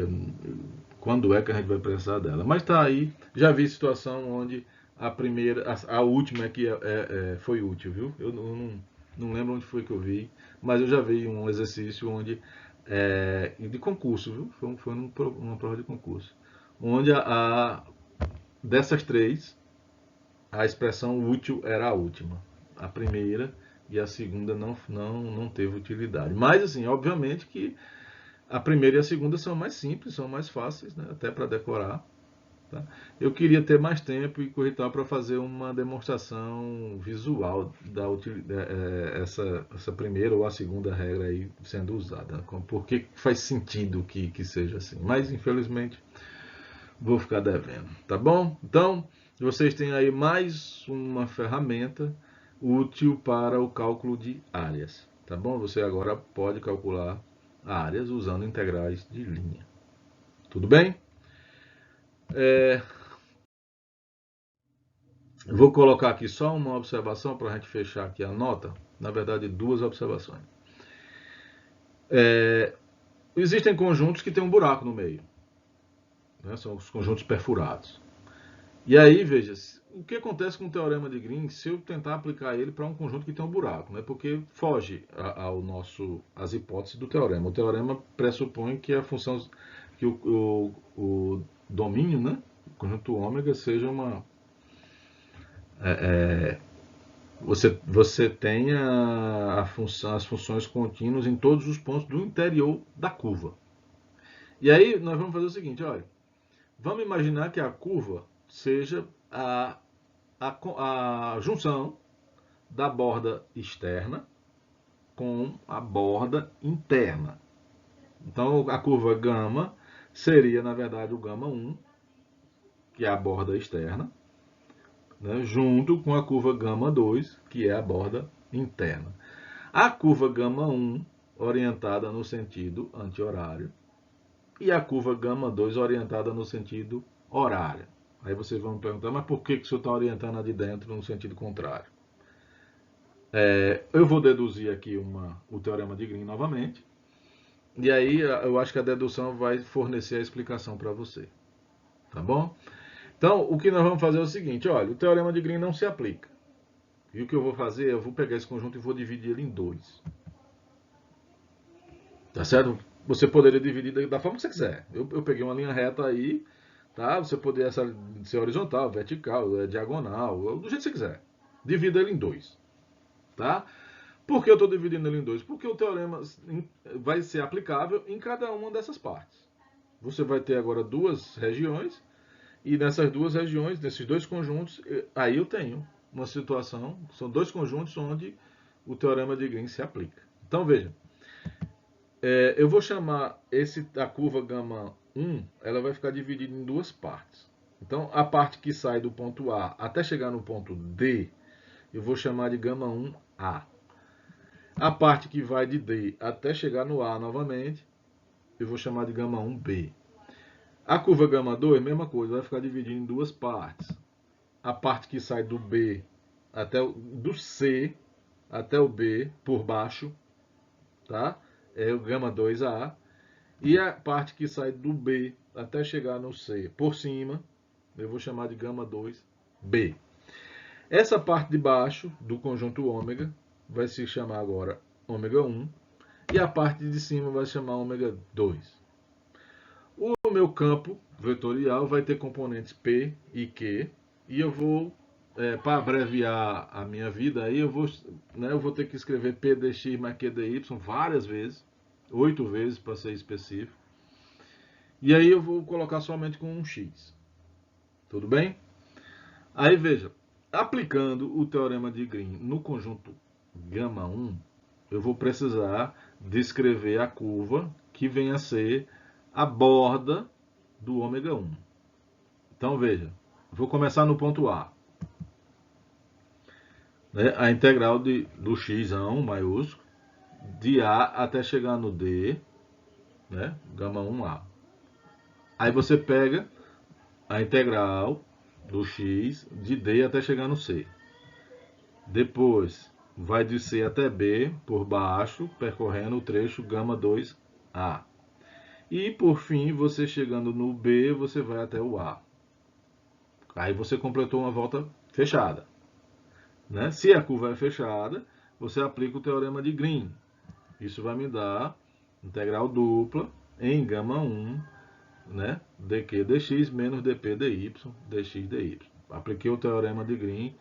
quando é que a gente vai precisar dela? Mas tá aí, já vi situação onde a primeira, a última é que foi útil, viu? Eu não lembro onde foi que eu vi, mas eu já vi um exercício onde, de concurso, viu? Foi uma prova de concurso, onde dessas três, a expressão útil era a última. A primeira e a segunda não teve utilidade. Mas, assim, obviamente que a primeira e a segunda são mais simples, são mais fáceis, né? Até para decorar. Tá? Eu queria ter mais tempo e corritar para fazer uma demonstração visual essa primeira ou a segunda regra aí sendo usada. Né? Por que faz sentido que seja assim. Mas, infelizmente, vou ficar devendo. Tá bom? Então, vocês têm aí mais uma ferramenta útil para o cálculo de áreas. Tá bom? Você agora pode calcular áreas usando integrais de linha. Tudo bem? Vou colocar aqui só uma observação para a gente fechar aqui a nota. Na verdade, 2 observações. Existem conjuntos que têm um buraco no meio. Né? São os conjuntos perfurados. E aí, veja, o que acontece com o teorema de Green se eu tentar aplicar ele para um conjunto que tem um buraco, né? Porque foge às hipóteses do teorema. O teorema pressupõe que a função, que o domínio, né? O conjunto ômega seja uma... você tenha as funções contínuas em todos os pontos do interior da curva. E aí nós vamos fazer o seguinte, olha, vamos imaginar que a curva seja a junção da borda externa com a borda interna. Então a curva gama seria, na verdade, o gama 1, que é a borda externa, né, junto com a curva gama 2, que é a borda interna. A curva gama 1 orientada no sentido anti-horário e a curva gama 2 orientada no sentido horário. Aí vocês vão me perguntar, mas por que o senhor está orientando a de dentro no sentido contrário? Eu vou deduzir aqui o teorema de Green novamente. E aí eu acho que a dedução vai fornecer a explicação para você. Tá bom? Então, o que nós vamos fazer é o seguinte, olha, o teorema de Green não se aplica. E o que eu vou fazer, eu vou pegar esse conjunto e vou dividir ele em 2. Tá certo? Você poderia dividir da forma que você quiser. Eu peguei uma linha reta aí, Tá? Você poderia ser horizontal, vertical, diagonal, do jeito que você quiser. Divida ele em dois. Tá? Por que eu estou dividindo ele em dois? Porque o teorema vai ser aplicável em cada uma dessas partes. Você vai ter agora duas regiões, e nessas duas regiões, nesses dois conjuntos, aí eu tenho uma situação, são dois conjuntos onde o teorema de Green se aplica. Então veja, eu vou chamar a curva gama 1, ela vai ficar dividida em duas partes. Então a parte que sai do ponto A até chegar no ponto D, eu vou chamar de gama 1A. A parte que vai de D até chegar no A novamente, eu vou chamar de gama 1B. A curva gama 2, mesma coisa, vai ficar dividida em duas partes. A parte que sai do B do C até o B por baixo, tá? É o gama 2A. E a parte que sai do B até chegar no C por cima, eu vou chamar de gama 2B. Essa parte de baixo do conjunto ômega vai se chamar agora ômega 1 e a parte de cima vai se chamar ômega 2. O meu campo vetorial vai ter componentes P e Q e eu vou, para abreviar a minha vida, aí eu vou ter que escrever P dx mais Q dy várias vezes, 8 vezes para ser específico. E aí eu vou colocar somente com um x. Tudo bem? Aí veja, aplicando o teorema de Green no conjunto gama 1, eu vou precisar descrever a curva que vem a ser a borda do ômega 1. Então veja, vou começar no ponto A. Né, a integral do x maiúsculo, de A até chegar no D, né, gama 1A. Aí você pega a integral do x de D até chegar no C. Depois vai de C até B por baixo, percorrendo o trecho gama 2A. E por fim, você chegando no B, você vai até o A. Aí você completou uma volta fechada. Né? Se a curva é fechada, você aplica o teorema de Green. Isso vai me dar integral dupla em gama 1, né? dq dx menos dp dy, dx dy. Apliquei o teorema de Green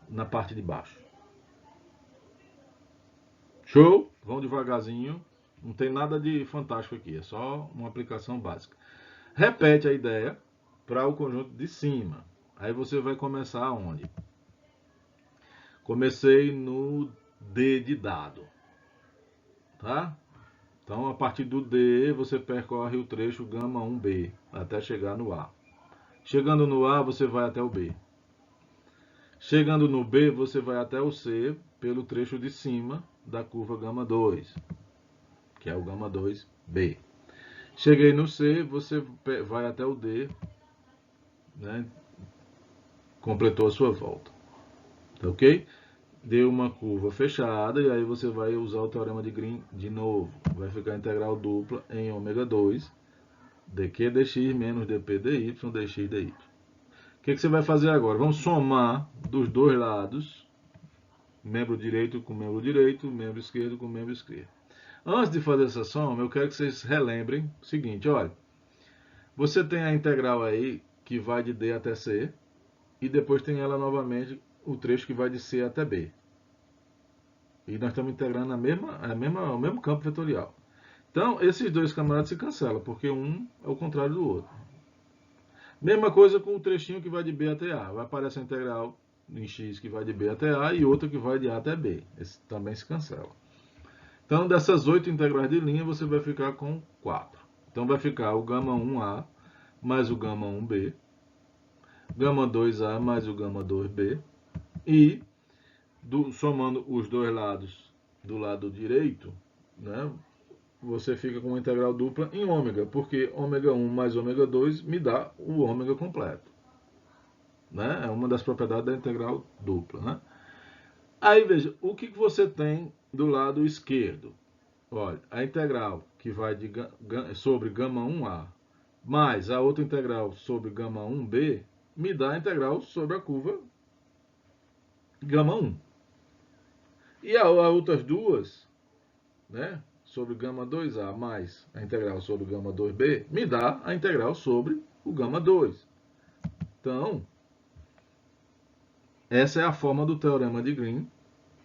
na parte de baixo. Show? Vão devagarzinho. Não tem nada de fantástico aqui, é só uma aplicação básica. Repete a ideia para o conjunto de cima. Aí você vai começar onde? Comecei no D de dado. Tá? Então, a partir do D, você percorre o trecho gama 1B até chegar no A. Chegando no A, você vai até o B. Chegando no B, você vai até o C pelo trecho de cima da curva gama 2, que é o gama 2B. Cheguei no C, você vai até o D, né? Completou a sua volta. Tá ok? Deu uma curva fechada e aí você vai usar o teorema de Green de novo. Vai ficar integral dupla em ômega 2, dq dx menos dp dy, dx dy. O que você vai fazer agora? Vamos somar dos dois lados, membro direito com membro direito, membro esquerdo com membro esquerdo. Antes de fazer essa soma, eu quero que vocês relembrem o seguinte, olha, você tem a integral aí que vai de D até C, e depois tem ela novamente, o trecho que vai de C até B. E nós estamos integrando o mesmo campo vetorial. Então, esses dois camaradas se cancelam, porque um é o contrário do outro. Mesma coisa com o trechinho que vai de B até A. Vai aparecer a integral em x que vai de B até A e outra que vai de A até B. Esse também se cancela. Então, dessas 8 integrais de linha, você vai ficar com 4. Então, vai ficar o gama 1A mais o gama 1B, gama 2A mais o gama 2B, e somando os dois lados do lado direito, né, você fica com uma integral dupla em ômega, porque ômega 1 mais ômega 2 me dá o ômega completo. Né? É uma das propriedades da integral dupla. Né? Aí veja, o que você tem do lado esquerdo? Olha, a integral que vai sobre gama 1A mais a outra integral sobre gama 1B me dá a integral sobre a curva gama 1. E as outras duas, né, sobre gama 2A mais a integral sobre gama 2B, me dá a integral sobre o gama 2. Então, essa é a forma do teorema de Green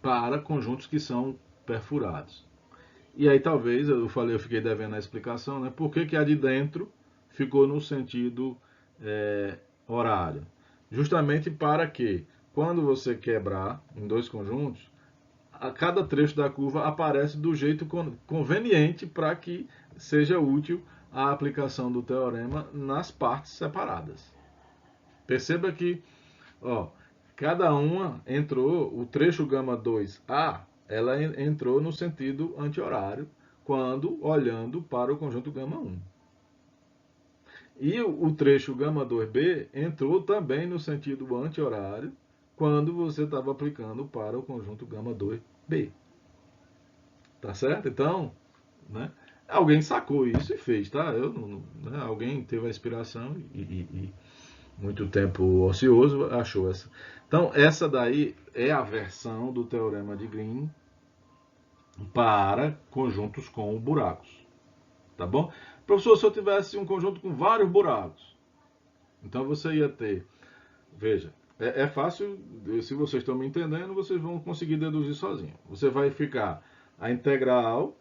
para conjuntos que são perfurados. E aí talvez, eu fiquei devendo a explicação, né? Por que a de dentro ficou no sentido horário? Justamente para que, quando você quebrar em dois conjuntos, a cada trecho da curva aparece do jeito conveniente para que seja útil a aplicação do teorema nas partes separadas. Perceba que, ó, cada uma entrou, o trecho gama 2A, ela entrou no sentido anti-horário, quando olhando para o conjunto gama 1. E o trecho gama 2B entrou também no sentido anti-horário, quando você estava aplicando para o conjunto gama 2B. Tá certo? Então, né, alguém sacou isso e fez, tá? Alguém teve a inspiração e muito tempo ocioso achou essa. Então, essa daí é a versão do teorema de Green para conjuntos com buracos. Tá bom? Professor, se eu tivesse um conjunto com vários buracos, então você ia ter, veja, é fácil, se vocês estão me entendendo, vocês vão conseguir deduzir sozinho. Você vai ficar a integral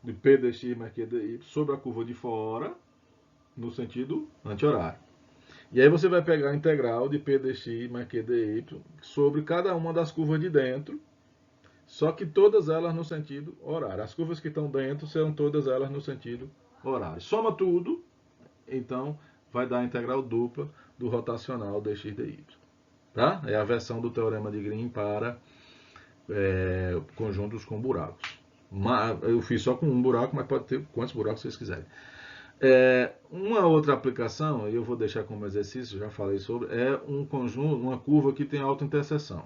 de P dx mais Q dy sobre a curva de fora, no sentido anti-horário. E aí você vai pegar a integral de P dx mais Q dy sobre cada uma das curvas de dentro, só que todas elas no sentido horário. As curvas que estão dentro serão todas elas no sentido horário. Soma tudo, então vai dar a integral dupla do rotacional dx dy. Tá? É a versão do teorema de Green para conjuntos com buracos. Eu fiz só com um buraco, mas pode ter quantos buracos vocês quiserem. Uma outra aplicação, eu vou deixar como exercício, já falei sobre, é um conjunto, uma curva que tem autointerseção.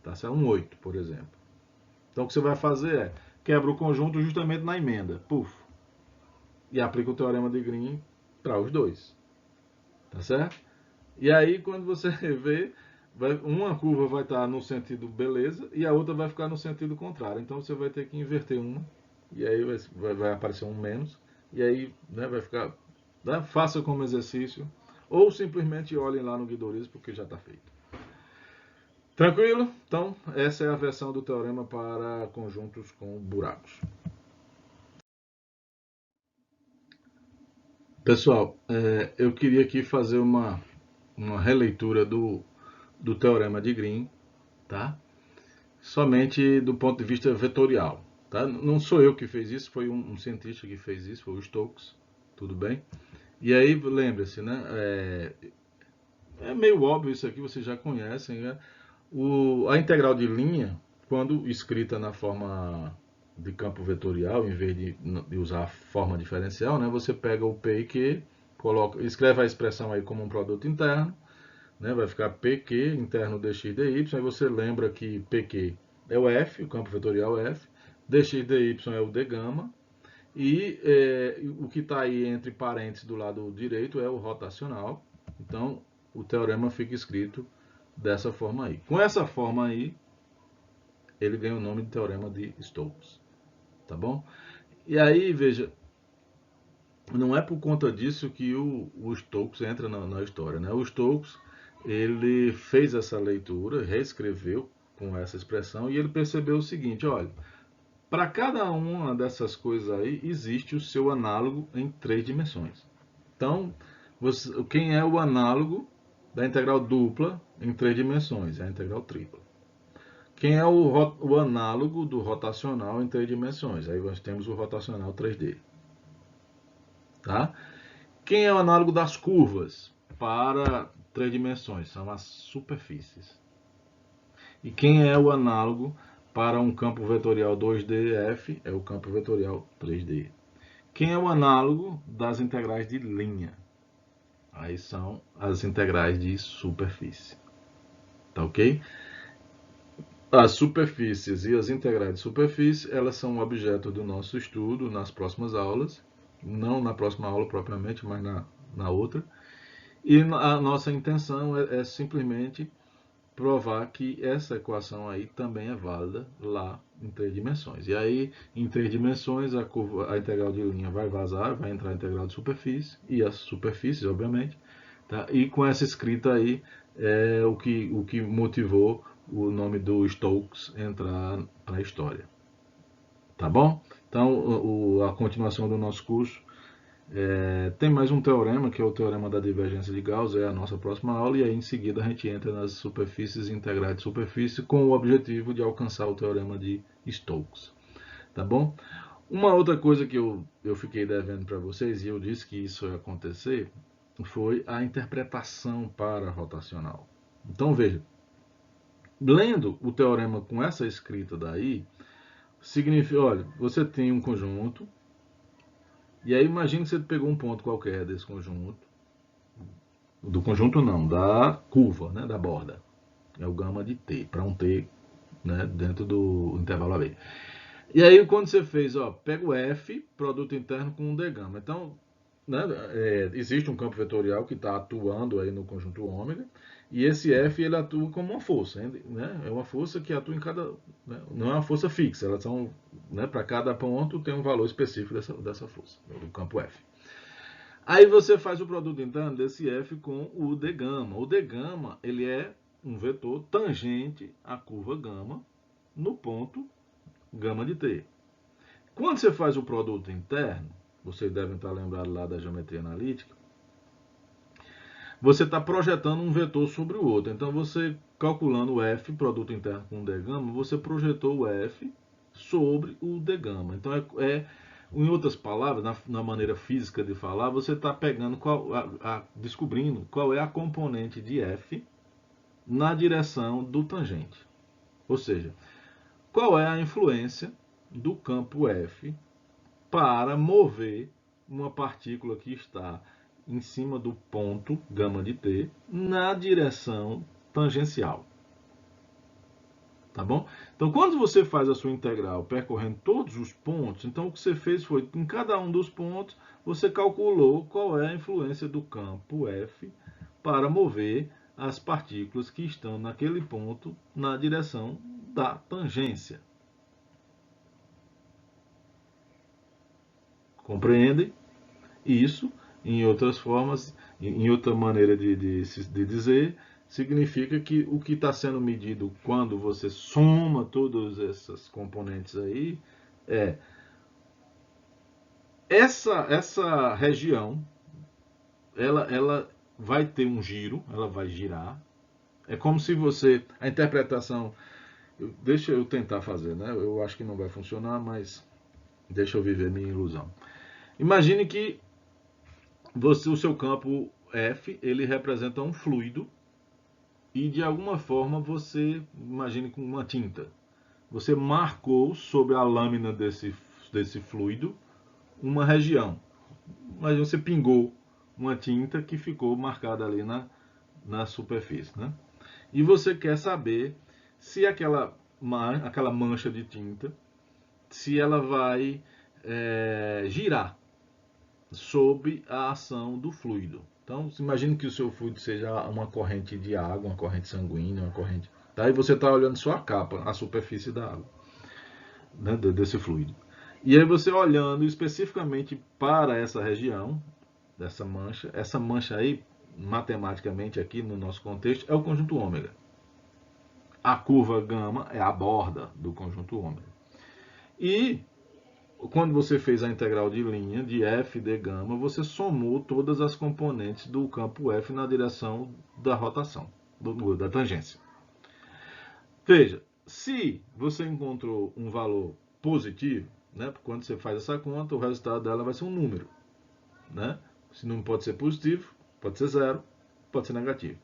Tá certo? Um 8, por exemplo. Então o que você vai fazer é, quebra o conjunto justamente na emenda. Puf. E aplica o teorema de Green para os dois. Tá certo? E aí quando você vê, uma curva vai estar no sentido beleza e a outra vai ficar no sentido contrário. Então você vai ter que inverter uma. E aí vai aparecer um menos. E aí, né, vai ficar, né, faça como exercício, ou simplesmente olhem lá no Guidorismo, porque já está feito. Tranquilo? Então, essa é a versão do teorema para conjuntos com buracos. Pessoal, eu queria aqui fazer uma releitura do teorema de Green, tá? Somente do ponto de vista vetorial. Tá? Não sou eu que fiz isso, foi um cientista que fez isso, foi o Stokes, tudo bem? E aí, lembre-se, né? É meio óbvio isso aqui, vocês já conhecem, né? A integral de linha, quando escrita na forma de campo vetorial, em vez de usar a forma diferencial, né? Você pega o P e Q, escreve a expressão aí como um produto interno, né? Vai ficar PQ, interno dx dy, aí você lembra que PQ é o F, o campo vetorial F, dx dy é o d gama, e o que está aí entre parênteses do lado direito é o rotacional. Então, o teorema fica escrito dessa forma aí. Com essa forma aí, ele ganha o nome de teorema de Stokes. Tá bom? E aí, veja, não é por conta disso que o Stokes entra na história, né? O Stokes, ele fez essa leitura, reescreveu com essa expressão e ele percebeu o seguinte, olha, para cada uma dessas coisas aí, existe o seu análogo em 3 dimensões. Então, quem é o análogo da integral dupla em 3 dimensões? É a integral tripla. Quem é o análogo do rotacional em 3 dimensões? Aí nós temos o rotacional 3D. Tá? Quem é o análogo das curvas para 3 dimensões? São as superfícies. E quem é o análogo para um campo vetorial 2D-F? É o campo vetorial 3D. Quem é o análogo das integrais de linha? Aí são as integrais de superfície. Tá ok? As superfícies e as integrais de superfície, elas são objeto do nosso estudo nas próximas aulas. Não na próxima aula propriamente, mas na outra. E a nossa intenção é simplesmente provar que essa equação aí também é válida lá em 3 dimensões. E aí, em 3 dimensões, a integral de linha vai vazar, vai entrar a integral de superfície, e as superfícies, obviamente. Tá? E com essa escrita aí, é o que motivou o nome do Stokes entrar na história. Tá bom? Então, a continuação do nosso curso tem mais um teorema, que é o teorema da divergência de Gauss, é a nossa próxima aula, e aí em seguida a gente entra nas superfícies integrais de superfície com o objetivo de alcançar o teorema de Stokes. Tá bom? Uma outra coisa que eu fiquei devendo para vocês, e eu disse que isso ia acontecer, foi a interpretação para rotacional. Então veja, lendo o teorema com essa escrita daí, significa, olha, você tem um conjunto, e aí imagine que você pegou um ponto qualquer desse conjunto, do conjunto não, da curva, né, da borda. É o gama de t, para um t, né, dentro do intervalo AB. E aí quando você fez, ó, pega o F, produto interno com um D gama. Então, né, existe um campo vetorial que está atuando aí no conjunto ômega, e esse F ele atua como uma força, né? É uma força que atua em cada, né, não é uma força fixa, elas são, né, para cada ponto tem um valor específico dessa força, do campo F. Aí você faz o produto interno desse F com o D gama. O D gama ele é um vetor tangente à curva gama no ponto gama de T. Quando você faz o produto interno, vocês devem estar lembrados lá da geometria analítica, você está projetando um vetor sobre o outro. Então você, calculando o F, produto interno com o D gama, você projetou o F sobre o D gama. Então em outras palavras, na maneira física de falar, você está pegando descobrindo qual é a componente de F na direção do tangente. Ou seja, qual é a influência do campo F para mover uma partícula que está em cima do ponto gama de T na direção tangencial. Tá bom? Então, quando você faz a sua integral percorrendo todos os pontos, então o que você fez foi, em cada um dos pontos, você calculou qual é a influência do campo F para mover as partículas que estão naquele ponto na direção da tangência. Compreendem? Isso, em outras formas, em outra maneira de dizer, significa que o que está sendo medido quando você soma todas essas componentes aí é essa região, ela vai ter um giro, ela vai girar. É como se você, a interpretação, deixa eu tentar fazer, né? Eu acho que não vai funcionar, mas deixa eu viver minha ilusão. Imagine que o seu campo F, ele representa um fluido e de alguma forma você, imagine com uma tinta, você marcou sobre a lâmina desse fluido uma região. Mas você pingou uma tinta que ficou marcada ali na superfície, né? E você quer saber se aquela mancha de tinta, se ela vai girar sob a ação do fluido. Então, imagine que o seu fluido seja uma corrente de água, uma corrente sanguínea, uma corrente. Tá? E você está olhando só a capa, a superfície da água, né, desse fluido. E aí você olhando especificamente para essa região, dessa mancha, essa mancha aí, matematicamente aqui no nosso contexto, é o conjunto ômega. A curva gama é a borda do conjunto ômega. E quando você fez a integral de linha de f de gama, você somou todas as componentes do campo F na direção da rotação, da tangência. Veja, se você encontrou um valor positivo, né, quando você faz essa conta, o resultado dela vai ser um número. Né? Esse número pode ser positivo, pode ser zero, pode ser negativo.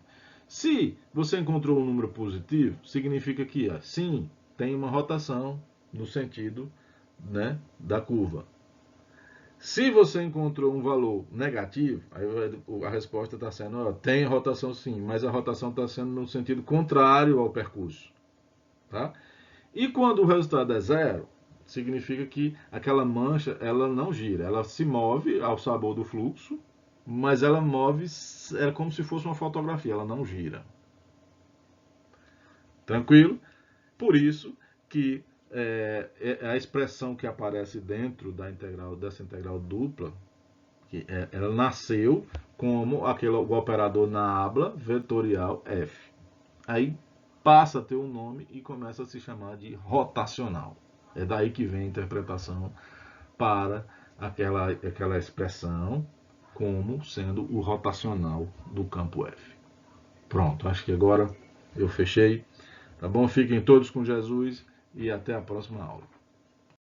Se você encontrou um número positivo, significa que sim, tem uma rotação no sentido, né, da curva. Se você encontrou um valor negativo, aí a resposta está sendo, tem rotação sim, mas a rotação está sendo no sentido contrário ao percurso. Tá? E quando o resultado é zero, significa que aquela mancha ela não gira, ela se move ao sabor do fluxo, mas ela move como se fosse uma fotografia, ela não gira. Tranquilo? Por isso que a expressão que aparece dentro dessa integral dupla, ela nasceu como o operador na habla vetorial f. Aí passa a ter um nome e começa a se chamar de rotacional. É daí que vem a interpretação para aquela expressão como sendo o rotacional do campo F. Pronto, acho que agora eu fechei. Tá bom? Fiquem todos com Jesus e até a próxima aula.